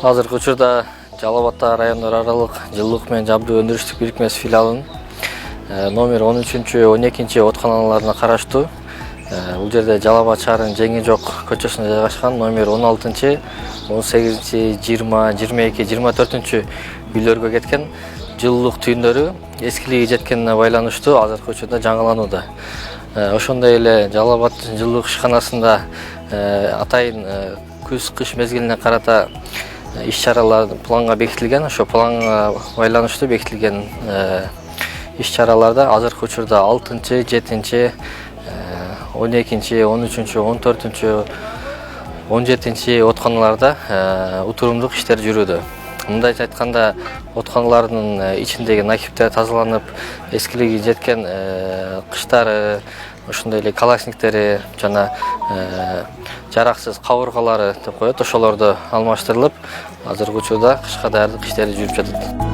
Азыркы учурда Жалал Абад райондор аралык жылуулук менен жабдуу өндүрүштүк бирикмеси филиалынын номер 13-12 оотканаларына караштуу. Бул жерде Жалал Абад шаарынын Жеңи жок көчөсүндө жайгашкан номер 16, 18, 20, 22, 24 үйлөргө кеткен жылуулук түйүндөрү эскилиги жеткенине байланыштуу азыркы учурда жаңыланууда. Ошондой эле Жалал Абад жылуулук ишканасында атайын күз-кыш мезгилине карата иш-чаралар планга бекитилген. Ошо планга байланыштуу бекитилген иш-чараларда азыркы учурда 6, 7, 12, 13, 14, 17 оотканаларда утурумдук иштер жүрүүдө. Мындайча айтканда, оотканалардын ичиндеги накиптер тазаланып, эскилиги жеткен кыштары, ошондой эле калашниктери жана жараксыз кабыргалары деп коет, ошолорду алмаштырылып, азыркы учурда кышка даярдык иштери жүрүп жатат.